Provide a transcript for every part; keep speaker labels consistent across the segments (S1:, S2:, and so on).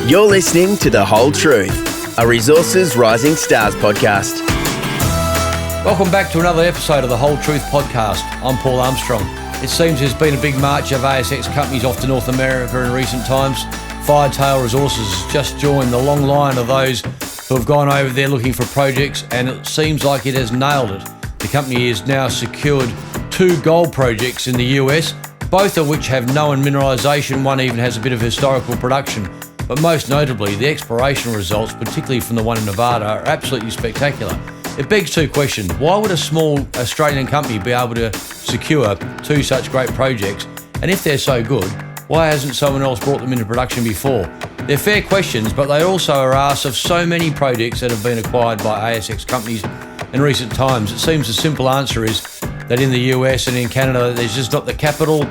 S1: You're listening to The Whole Truth, a Resources Rising Stars podcast.
S2: Welcome back to another episode of The Whole Truth podcast. I'm Paul Armstrong. It seems there's been a big march of ASX companies off to North America in recent times. Firetail Resources has just joined the long line of those who have gone over there looking for projects, and it seems like it has nailed it. The company has now secured 2 gold projects in the US, both of which have known mineralisation. One even has a bit of historical production. But most notably, the exploration results, particularly from the one in Nevada, are absolutely spectacular. It begs 2 questions. Why would a small Australian company be able to secure 2 such great projects? And if they're so good, why hasn't someone else brought them into production before? They're fair questions, but they also are asked of so many projects that have been acquired by ASX companies in recent times. It seems the simple answer is that in the US and in Canada, there's just not the capital,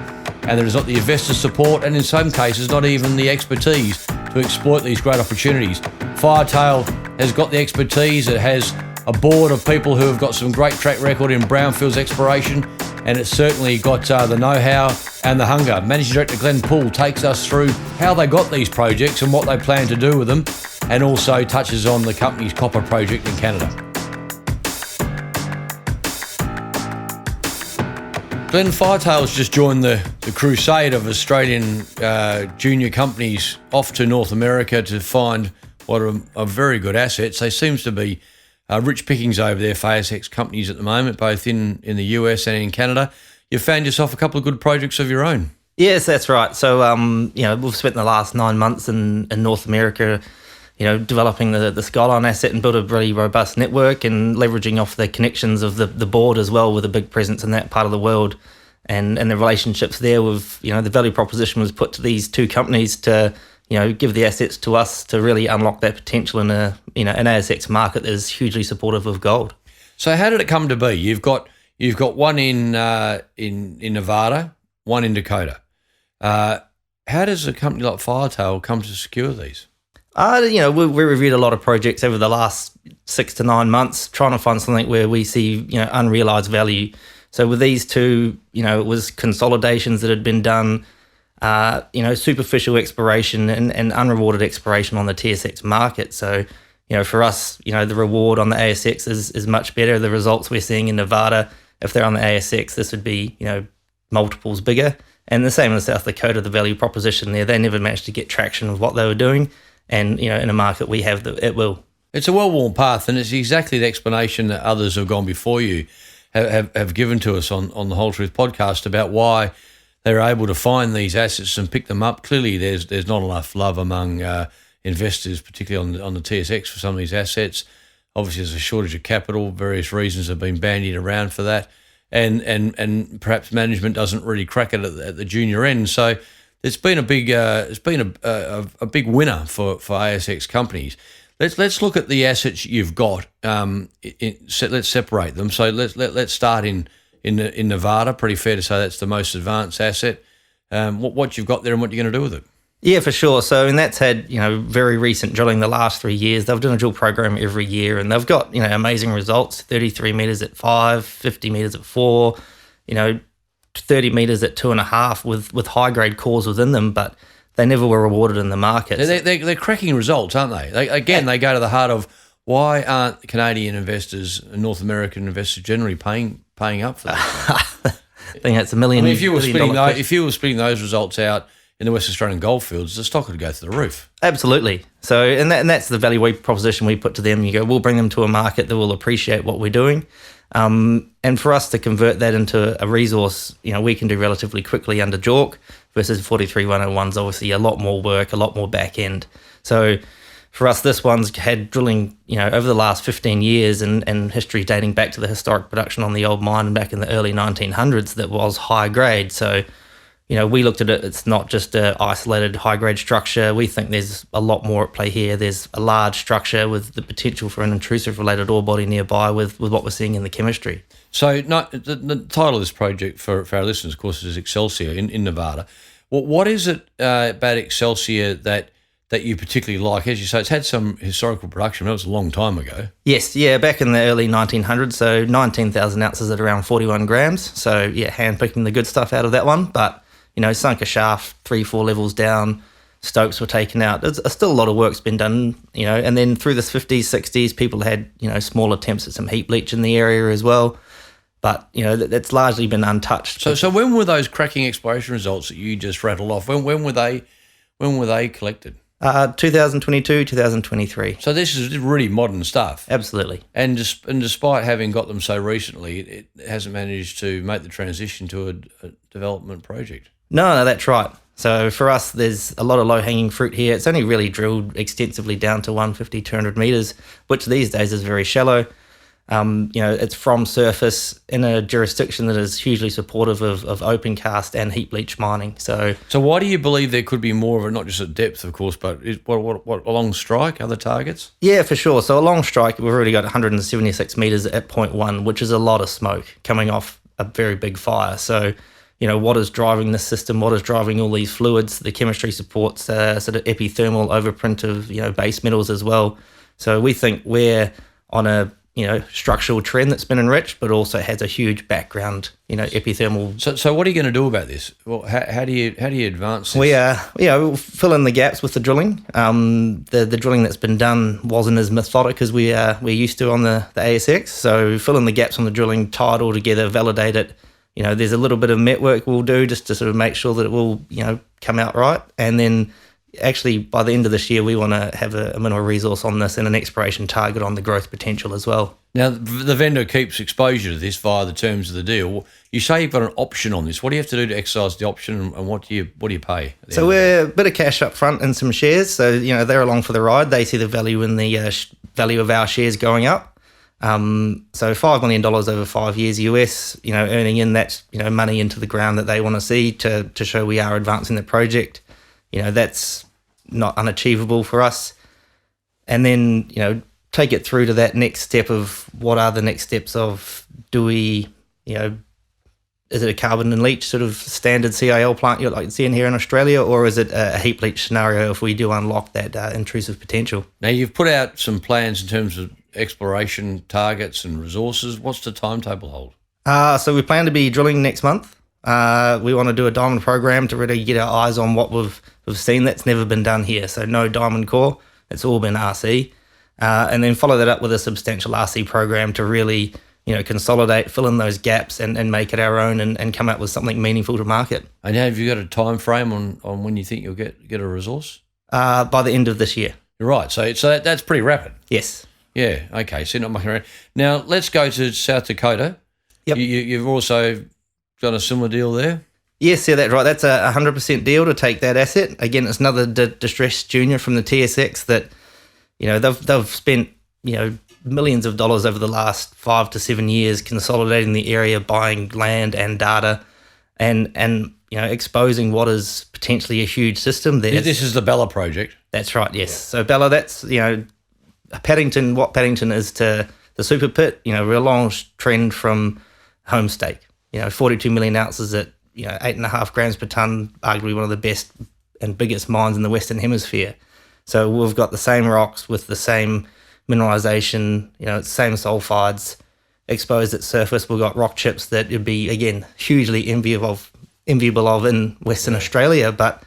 S2: and there's not the investor support, and in some cases, not even the expertise to exploit these great opportunities. Firetail has got the expertise. It has a board of people who have got some great track record in brownfields exploration, and it's certainly got the know-how and the hunger. Managing Director Glenn Poole takes us through how they got these projects and what they plan to do with them, and also touches on the company's copper project in Canada. Glenn, Firetail's just joined the crusade of Australian junior companies off to North America to find what are very good assets. There seems to be rich pickings over there for ASX companies at the moment, both in the US and in Canada. You've found yourself a couple of good projects of your own.
S3: Yes, that's right. So, we've spent the last 9 months in North America, developing the Skyline asset and built a really robust network and leveraging off the connections of the board as well, with a big presence in that part of the world, and the relationships there with, the value proposition was put to these 2 companies to, give the assets to us to really unlock that potential in an ASX market that is hugely supportive of gold.
S2: So how did it come to be? You've got one in Nevada, one in Dakota. How does a company like Firetail come to secure these?
S3: We reviewed a lot of projects over the last 6 to 9 months, trying to find something where we see, unrealised value. So with these 2, it was consolidations that had been done, superficial exploration and unrewarded exploration on the TSX market. So, for us, the reward on the ASX is much better. The results we're seeing in Nevada, if they're on the ASX, this would be, multiples bigger. And the same in South Dakota, the value proposition there, they never managed to get traction with what they were doing. And, in a market we have, it will. It's
S2: a well-worn path, and it's exactly the explanation that others who have gone before you have given to us on the Whole Truth podcast about why they're able to find these assets and pick them up. Clearly, there's not enough love among investors, particularly on the TSX, for some of these assets. Obviously, there's a shortage of capital. Various reasons have been bandied around for that, and perhaps management doesn't really crack it at the junior end. So it's been a big big winner for ASX companies. Let's look at the assets you've got. Let's separate them. So let's start in Nevada. Pretty fair to say that's the most advanced asset. What you've got there and what you're going to do with it?
S3: Yeah, for sure. So, and that's had, very recent drilling the last 3 years. They've done a drill program every year, and they've got, amazing results, 33 metres at 5, 50 metres at 4, 30 metres at 2.5 with high-grade cores within them, but they never were rewarded in the market.
S2: They're cracking results, aren't they? They go to the heart of why aren't Canadian investors and North American investors generally paying up for that?
S3: I think that's $1 million.
S2: If you were splitting those results out in the West Australian goldfields, the stock would go through the roof.
S3: Absolutely. So, and that's the value proposition we put to them. You go, we'll bring them to a market that will appreciate what we're doing. And for us to convert that into a resource, we can do relatively quickly under JORC, versus 43101's obviously a lot more work, a lot more back end. So for us, this one's had drilling, over the last 15 years and history dating back to the historic production on the old mine back in the early 1900s that was high grade. So, we looked at it, it's not just an isolated high-grade structure. We think there's a lot more at play here. There's a large structure with the potential for an intrusive-related ore body nearby with what we're seeing in the chemistry.
S2: So the title of this project for our listeners, of course, is Excelsior in Nevada. What is it about Excelsior that you particularly like? As you say, it's had some historical production. That was a long time ago.
S3: Yes, yeah, back in the early 1900s, so 19,000 ounces at around 41 grams. So, yeah, hand-picking the good stuff out of that one. But, sunk a shaft 3-4 levels down, stopes were taken out. There's still a lot of work's been done, and then through the 50s, 60s, people had, small attempts at some heap leach in the area as well. But, that's largely been untouched.
S2: So when were those cracking exploration results that you just rattled off? When were they collected?
S3: 2022, 2023.
S2: So this is really modern stuff.
S3: Absolutely.
S2: And despite having got them so recently, it hasn't managed to make the transition to a development project.
S3: No, that's right. So for us, there's a lot of low-hanging fruit here. It's only really drilled extensively down to 150, 200 metres, which these days is very shallow. It's from surface in a jurisdiction that is hugely supportive of open cast and heap leach mining. So
S2: why do you believe there could be more of it, not just at depth, of course, but what along strike, other targets?
S3: Yeah, for sure. So along strike, we've already got 176 metres at 0.1, which is a lot of smoke coming off a very big fire. So, what is driving this system? What is driving all these fluids? The chemistry supports sort of epithermal overprint of, base metals as well. So we think we're on a structural trend that's been enriched, but also has a huge background, epithermal.
S2: So what are you going to do about this? Well, how do you advance this?
S3: We'll fill in the gaps with the drilling. The drilling that's been done wasn't as methodic as we're used to on the ASX. So fill in the gaps on the drilling, tie it all together, validate it. There's a little bit of met work we'll do just to sort of make sure that it will, come out right. And then actually, by the end of this year, we want to have a mineral resource on this and an exploration target on the growth potential as well. Now,
S2: the vendor keeps exposure to this via the terms of the deal. You say you've got an option on this. What do you have to do to exercise the option, and what do you pay?
S3: So we're a bit of cash up front and some shares. So, they're along for the ride. They see the value in the value of our shares going up. So $5 million over 5 years US, earning in that, money into the ground that they want to see to show we are advancing the project. That's not unachievable for us. And then, take it through to that next step of what are the next steps of, do we, is it a carbon and leach sort of standard CIL plant you're like seeing here in Australia, or is it a heap leach scenario if we do unlock that intrusive potential?
S2: Now, you've put out some plans in terms of exploration targets and resources. What's the timetable hold?
S3: So we plan to be drilling next month. We want to do a diamond program to really get our eyes on what we've seen that's never been done here. So no diamond core, it's all been RC. And then follow that up with a substantial RC program to really, consolidate, fill in those gaps and make it our own and come up with something meaningful to market.
S2: And have you got a time frame on when you think you'll get a resource?
S3: By the end of this year.
S2: Right, so that's pretty rapid.
S3: Yes.
S2: Yeah, okay, so you're not mucking around. Now, let's go to South Dakota.
S3: Yep.
S2: You've also got a similar deal there?
S3: Yes, yeah, that's right. That's a 100% deal to take that asset. Again, it's another distressed junior from the TSX that, they've spent, millions of dollars over the last 5 to 7 years consolidating the area, buying land and data and exposing what is potentially a huge system there.
S2: This is the Bella project.
S3: That's right, yes. Yeah. So Bella, that's, Paddington, what Paddington is to the super pit, real long trend from home stake. 42 million ounces at, 8.5 grams per tonne, arguably one of the best and biggest mines in the Western Hemisphere. So we've got the same rocks with the same mineralisation, same sulfides exposed at surface. We've got rock chips that would be, again, hugely enviable of in Western Australia, but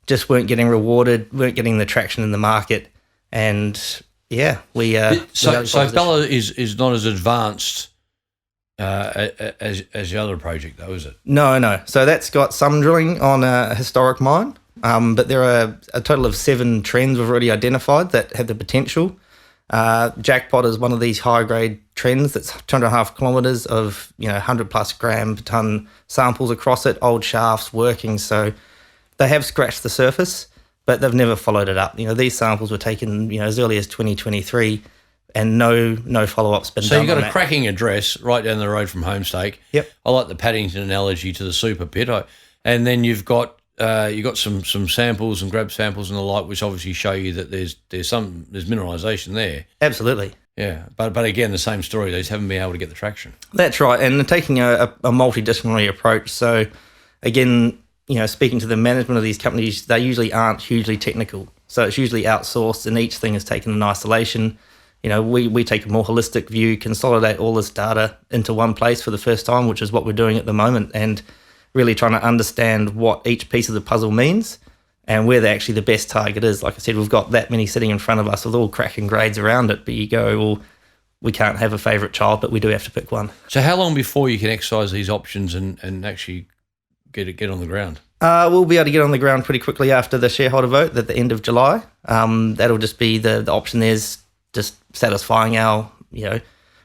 S3: just weren't getting rewarded, weren't getting the traction in the market. And, yeah,
S2: So Bella is not as advanced as the other project, though, is it?
S3: No. So that's got some drilling on a historic mine, but there are a total of 7 trends we've already identified that have the potential. Jackpot is one of these high-grade trends that's 2.5 kilometres of 100-plus gram per tonne samples across it, old shafts working. So they have scratched the surface, but they've never followed it up. These samples were taken as early as 2023. And no follow-up's been done.
S2: So you've got a cracking address right down the road from Homestake.
S3: Yep.
S2: I like the Paddington analogy to the super pit. And then you've got some samples and grab samples and the like, which obviously show you that there's mineralisation there.
S3: Absolutely.
S2: Yeah, but again, the same story. They just haven't been able to get the traction.
S3: That's right, and they're taking a multidisciplinary approach. So, again, speaking to the management of these companies, they usually aren't hugely technical. So it's usually outsourced, and each thing is taken in isolation. We take a more holistic view, consolidate all this data into one place for the first time, which is what we're doing at the moment, and really trying to understand what each piece of the puzzle means and where actually the best target is. Like I said, we've got that many sitting in front of us with all cracking grades around it, but you go, well, we can't have a favourite child, but we do have to pick one.
S2: So how long before you can exercise these options and actually get on the ground?
S3: We'll be able to get on the ground pretty quickly after the shareholder vote at the end of July. That'll just be the option there's just satisfying our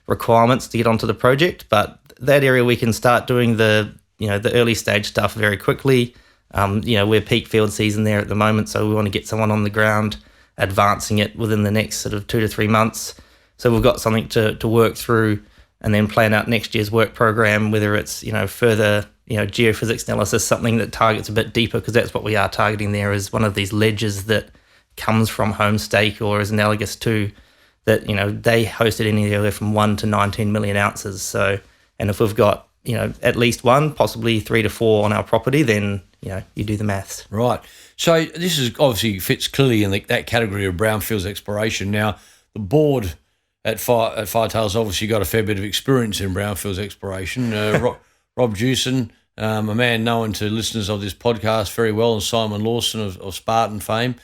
S3: requirements to get onto the project. But that area we can start doing the early stage stuff very quickly. We're peak field season there at the moment, so we want to get someone on the ground advancing it within the next sort of 2 to 3 months. So we've got something to work through and then plan out next year's work program, whether it's further geophysics analysis, something that targets a bit deeper, because that's what we are targeting there, is one of these ledges that comes from Homestake or is analogous to that. They hosted anywhere from 1 to 19 million ounces. So, and if we've got at least one, possibly 3 to 4 on our property, then you do the maths.
S2: Right. So this is obviously fits clearly in that category of brownfields exploration. Now, the board at Firetail's obviously got a fair bit of experience in brownfields exploration. Rob Jewson, a man known to listeners of this podcast very well, and Simon Lawson of Spartan fame.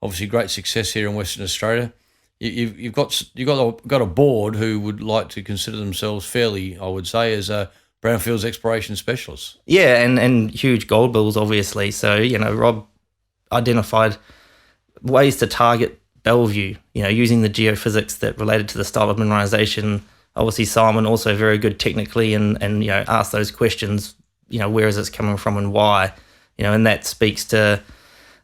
S2: Obviously, great success here in Western Australia. You've got a board who would like to consider themselves fairly, I would say, as a brownfields exploration specialists. Yeah, and huge gold bills, obviously. So Rob identified ways to target Bellevue, using the geophysics that related to the style of mineralisation. Obviously, Simon also very good technically and asked those questions, where is this coming from and why, and that speaks to,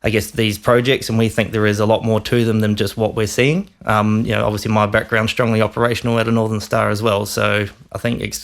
S2: I guess, these projects, and we think there is a lot more to them than just what we're seeing. Obviously my background strongly operational at a Northern Star as well, so I think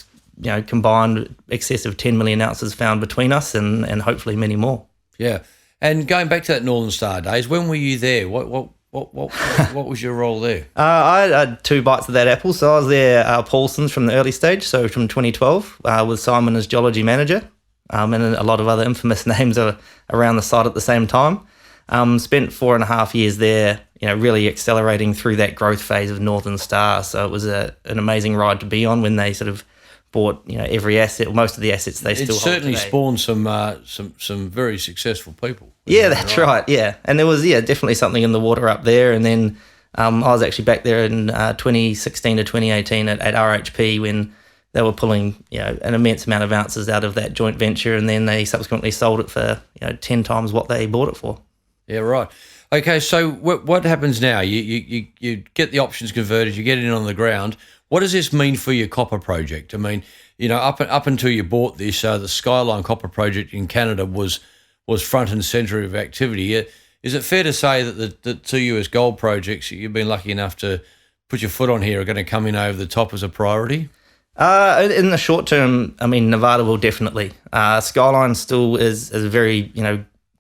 S2: combined excess of 10 million ounces found between us and hopefully many more. Yeah, and going back to that Northern Star days, when were you there? What was your role there? I had 2 bites of that apple. So I was there, Paulson's from the early stage, so from 2012, with Simon as geology manager, and a lot of other infamous names are around the site at the same time. Spent 4.5 years there, really accelerating through that growth phase of Northern Star. So it was an amazing ride to be on when they sort of bought every asset, most of the assets they still hold. It certainly spawned some very successful people. Yeah, that's right. Yeah, and there was definitely something in the water up there. And then I was actually back there in 2016 to 2018 at RHP when they were pulling an immense amount of ounces out of that joint venture, and then they subsequently sold it for 10 times what they bought it for. Yeah, right. Okay, so what happens now? You get the options converted, you get it in on the ground. What does this mean for your copper project? I mean, up until you bought this, the Skyline Copper Project in Canada was front and centre of activity. Is it fair to say that the 2 US gold projects you've been lucky enough to put your foot on here are going to come in over the top as a priority? In the short term, I mean, Nevada will definitely. Skyline still is a very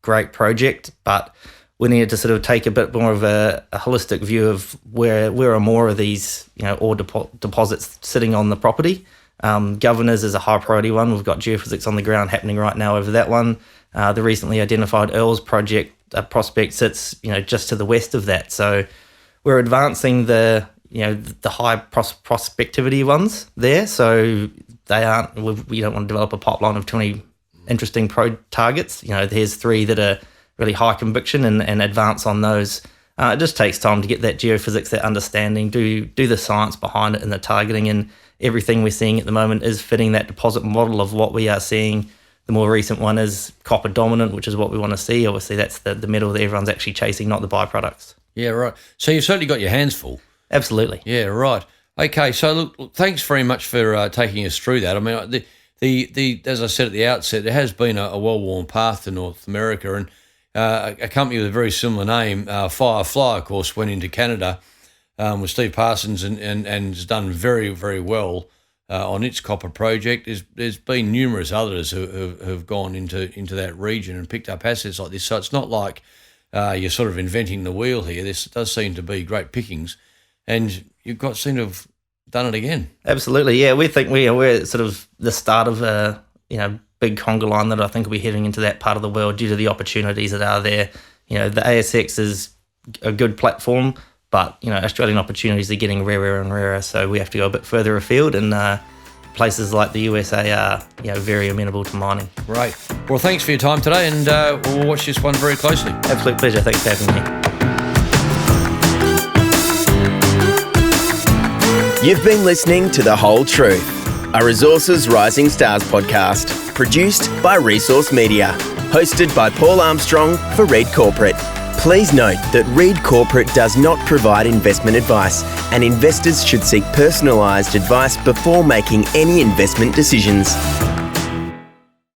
S2: great project, but we needed to sort of take a bit more of a holistic view of where are more of these ore deposits sitting on the property. Governors is a high priority one. We've got geophysics on the ground happening right now over that one. The recently identified Earls project prospect sits just to the west of that. So we're advancing the high prospectivity ones there. So they aren't. We don't want to develop a pipeline of 20 interesting targets. There's 3 that are really high conviction and advance on those. It just takes time to get that geophysics, that understanding, do the science behind it and the targeting, and everything we're seeing at the moment is fitting that deposit model of what we are seeing. The more recent one is copper dominant, which is what we want to see. Obviously, that's the metal that everyone's actually chasing, not the byproducts. Yeah, right. So you've certainly got your hands full. Absolutely. Yeah, right. Okay, so look, thanks very much for taking us through that. I mean, the as I said at the outset, there has been a well-worn path to North America, and a company with a very similar name, Firefly, of course, went into Canada with Steve Parsons and has done very, very well on its copper project. There's been numerous others who have gone into that region and picked up assets like this. So it's not like you're sort of inventing the wheel here. This does seem to be great pickings, and seem to have done it again. Absolutely, yeah. We think we're sort of the start of a big conga line that I think will be heading into that part of the world due to the opportunities that are there. The ASX is a good platform, but Australian opportunities are getting rarer and rarer, so we have to go a bit further afield, and
S3: places like the USA are very amenable to mining.
S2: Great. Well, thanks for your time today, and we'll watch this one very closely.
S3: Absolute pleasure. Thanks for having me.
S1: You've been listening to The Whole Truth, a Resources Rising Stars podcast, produced by Resource Media, hosted by Paul Armstrong for Reed Corporate. Please note that Reed Corporate does not provide investment advice, and investors should seek personalised advice before making any investment decisions.